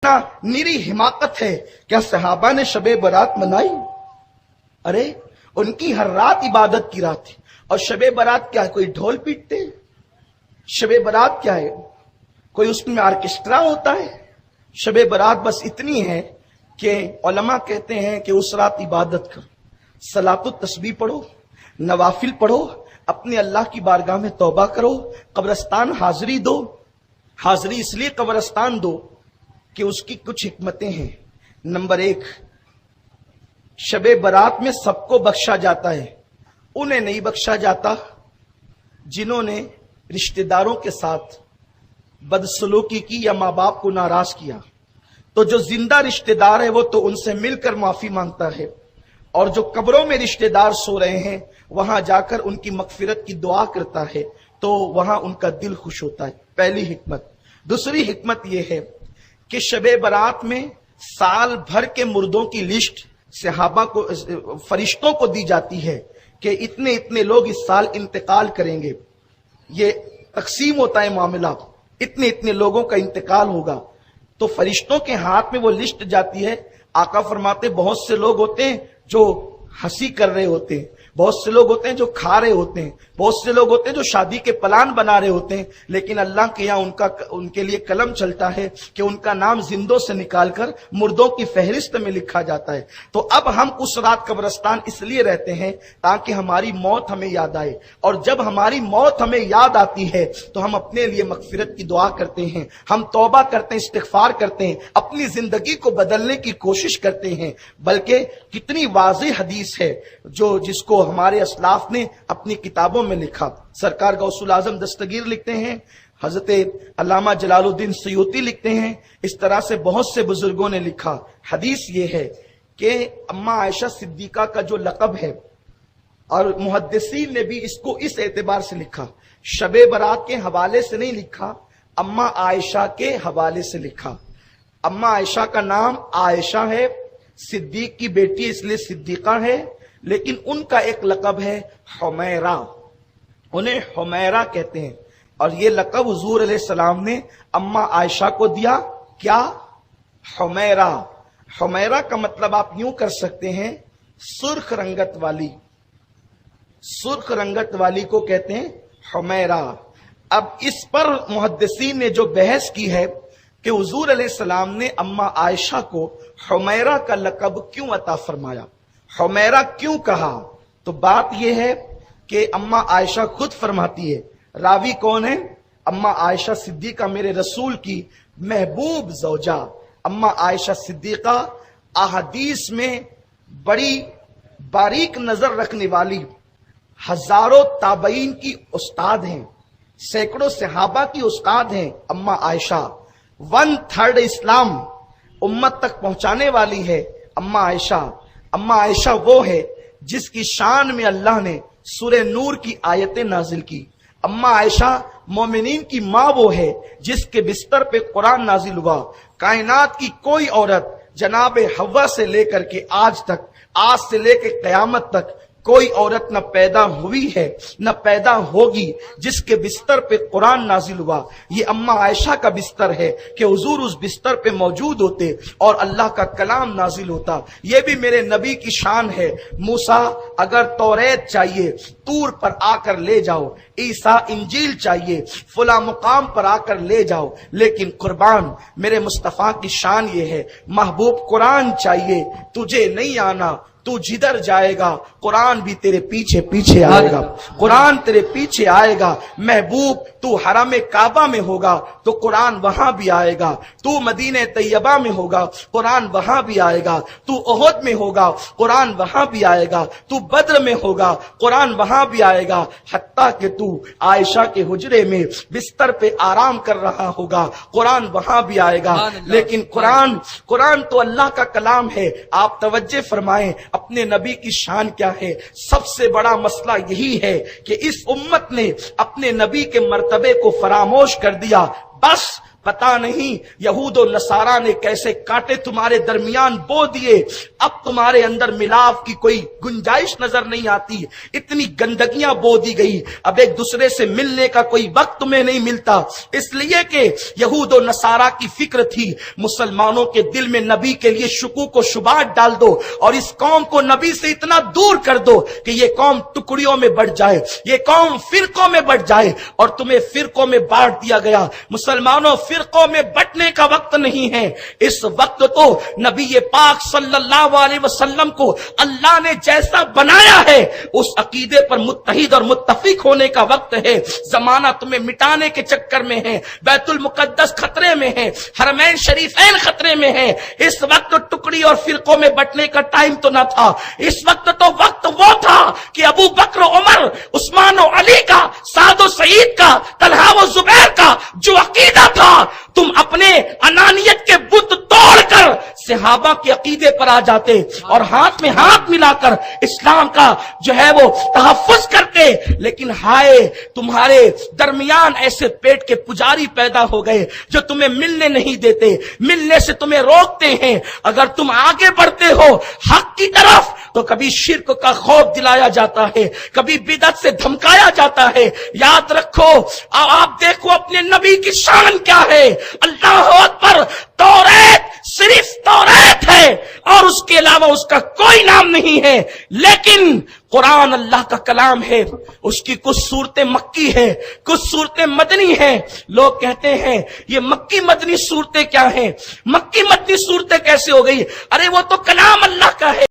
इतना निरी हिमाकत है। क्या सहाबा ने शबे बारात मनाई? अरे उनकी हर रात इबादत की रात थी। और शबे बारात क्या है? कोई ढोल पीटते? शबे बारात क्या है? कोई उसमें ऑर्केस्ट्रा होता है? शबे बारात बस इतनी है कि उलमा कहते हैं कि उस रात इबादत करो, सलातो तस्बीह पढ़ो, नवाफिल पढ़ो, अपने अल्लाह की बारगाह में तौबा करो, कब्रिस्तान हाजिरी दो। हाजिरी इसलिए कब्रिस्तान दो कि उसकी कुछ हिकमतें हैं। नंबर 1, शबे बारात में सबको बख्शा जाता है, उन्हें नहीं बख्शा जाता जिन्होंने रिश्तेदारों के साथ बदसलूकी की या माँ बाप को नाराज किया। तो जो जिंदा रिश्तेदार है वो तो उनसे मिलकर माफी मांगता है, और जो कब्रों में रिश्तेदार सो रहे हैं वहां जाकर उनकी मगफिरत की दुआ करता है, तो वहां उनका दिल खुश होता है। पहली हिकमत। दूसरी हिकमत यह है कि शबे बारात में साल भर के मुर्दों की लिस्ट सहाबा को, फरिश्तों को दी जाती है कि इतने इतने लोग इस साल इंतकाल करेंगे। ये तकसीम होता है मामला, इतने इतने लोगों का इंतकाल होगा, तो फरिश्तों के हाथ में वो लिस्ट जाती है। आका फरमाते बहुत से लोग होते हैं जो हंसी कर रहे होते हैं, बहुत से लोग होते हैं जो खा रहे होते हैं, बहुत से लोग होते हैं जो शादी के प्लान बना रहे होते हैं, लेकिन अल्लाह के यहाँ उनके लिए कलम चलता है कि उनका नाम जिंदों से निकालकर मुर्दों की फहरिस्त में लिखा जाता है। तो अब हम उस रात कब्रिस्तान इसलिए रहते हैं ताकि हमारी मौत हमें याद आए, और जब हमारी मौत हमें याद आती है तो हम अपने लिए मगफिरत की दुआ करते हैं, हम तौबा करते हैं, इस्तिगफार करते हैं, अपनी जिंदगी को बदलने की कोशिश करते हैं। बल्कि कितनी वाज़ेह हदीस है जो जिसको हमारे असलाफ ने अपनी किताबों में लिखा। सरकार गौसुल आजम दस्तगीर लिखते हैं, हजरत अल्लामा जलालुद्दीन सयूती लिखते हैं, इस तरह से बहुत से बुजुर्गों ने लिखा। हदीस ये है कि अम्मा आयशा सिद्दीका का जो लक़ब है, और मुहद्दिसीन ने भी इसको इस एतबार से लिखा, शबे बारात के हवाले से नहीं लिखा, अम्मा आयशा के हवाले से लिखा। अम्मा आयशा का नाम आयशा है, सिद्दीक की बेटी इसलिए सिद्दीका है, लेकिन उनका एक लक़ब है हुमैरा, उन्हें हुमैरा कहते हैं। और ये लक़ब हुजूर अलैहिस्सलाम ने अम्मा आयशा को दिया। क्या? हुमैरा। हुमैरा का मतलब आप यूं कर सकते हैं सुर्ख रंगत वाली, सुर्ख रंगत वाली को कहते हैं हुमैरा। अब इस पर मुहद्दिसीन ने जो बहस की है कि हुजूर अलैहिस्सलाम ने अम्मा आयशा को हुमैरा का लक़ब क्यों अता फरमाया, हुमैरा क्यों कहा, तो बात यह है कि अम्मा आयशा खुद फरमाती है। रावी कौन है? अम्मा आयशा सिद्दीका, मेरे रसूल की महबूब ज़ौजा अम्मा आयशा सिद्दीका अहादीस में बड़ी बारीक नजर रखने वाली, हजारों ताबईन की उस्ताद हैं, सैकड़ों सहाबा की उस्ताद हैं। अम्मा आयशा 1/3 इस्लाम उम्मत तक पहुंचाने वाली है अम्मा आयशा। अम्मा आयशा वो है जिसकी शान में अल्लाह ने सूरह नूर की आयतें नाजिल की। अम्मा आयशा मोमिनीन की माँ वो है जिसके बिस्तर पे कुरान नाजिल हुआ। कायनात की कोई औरत जनाब हव्वा से लेकर के आज तक, आज से लेकर कयामत तक कोई औरत न पैदा हुई है न पैदा होगी जिसके बिस्तर पे कुरान नाजिल हुआ। ये अम्मा आयशा का बिस्तर है कि हुजूर उस बिस्तर पे मौजूद होते और अल्लाह का कलाम नाजिल होता। ये भी मेरे नबी की शान है। मूसा अगर तौरेत चाहिए तूर पर आकर ले जाओ, ईसा इंजील चाहिए फला मुकाम पर आकर ले जाओ, लेकिन कुर्बान मेरे मुस्तफा की शान ये है, महबूब कुरान चाहिए तुझे नहीं आना, तू जिधर जाएगा कुरान भी तेरे पीछे पीछे आएगा, कुरान तेरे पीछे आएगा। महबूब तू हरम काबा में होगा तो कुरान वहां भी आएगा, तू मदीने तैयबा में होगा कुरान वहां भी आएगा, तू ओहद में होगा कुरान वहां भी आएगा, तू बद्र में होगा कुरान वहां भी आएगा, हत्ता कि तू आयशा के हुजरे में बिस्तर पे आराम कर रहा होगा कुरान वहां भी आएगा। लेकिन कुरान तो अल्लाह का कलाम है। आप तवज्जो फरमाएं अपने नबी की शान क्या है। सबसे बड़ा मसला यही है कि इस उम्मत ने अपने नबी के मर्तबे को फरामोश कर दिया। बस پتا نہیں یہود و نصارہ نے کیسے کانٹے تمہارے درمیان بو دیے، اب تمہارے اندر ملاپ کی کوئی گنجائش نظر نہیں آتی، اتنی گندگیاں بو دی گئی، اب ایک دوسرے سے ملنے کا کوئی وقت تمہیں نہیں ملتا، اس لیے کہ یہود و نصارہ کی فکر تھی مسلمانوں کے دل میں نبی کے لیے شکوک و شبہات ڈال دو اور اس قوم کو نبی سے اتنا دور کر دو کہ یہ قوم ٹکڑیوں میں بٹ جائے، یہ قوم فرقوں میں بٹ جائے، اور تمہیں فرقوں میں بانٹ دیا گیا۔ مسلمانوں، فرقوں میں بٹنے کا وقت نہیں ہے، اس وقت تو نبی پاک صلی اللہ علیہ وسلم کو اللہ نے جیسا بنایا ہے اس عقیدے پر متحد اور متفق ہونے کا وقت ہے۔ زمانہ تمہیں مٹانے کے چکر میں ہے، بیت المقدس خطرے میں ہے، حرمین شریفین خطرے میں ہے، اس وقت ٹکڑی اور فرقوں میں بٹنے کا ٹائم تو نہ تھا، اس وقت تو وقت وہ تھا کہ ابو بکر، عمر، عثمان و علی کا، سعد و سعید کا، طلحہ و زبیر کا جو عقیدہ تھا، تم اپنے انانیت کے بت توڑ کر صحابہ کے عقیدے پر آ جاتے اور ہاتھ میں ہاتھ ملا کر اسلام کا جو ہے وہ تحفظ کرتے، لیکن ہائے تمہارے درمیان ایسے پیٹ کے پجاری پیدا ہو گئے جو تمہیں ملنے نہیں دیتے، ملنے سے تمہیں روکتے ہیں۔ اگر تم آگے بڑھتے ہو حق کی طرف تو کبھی شرک کا خوف دلایا جاتا ہے، کبھی بدعت سے دھمکایا جاتا ہے۔ یاد رکھو، آپ دیکھو اپنے نبی کی شان کیا ہے، اللہ اکبر، توریت صرف توریت ہے اور اس کے علاوہ اس کا کوئی نام نہیں ہے، لیکن قرآن اللہ کا کلام ہے، اس کی کچھ صورتیں مکی ہیں، کچھ صورتیں مدنی ہیں۔ لوگ کہتے ہیں یہ مکی مدنی صورتیں کیا ہیں، مکی مدنی صورتیں کیسے ہو گئی؟ ارے وہ تو کلام اللہ کا ہے۔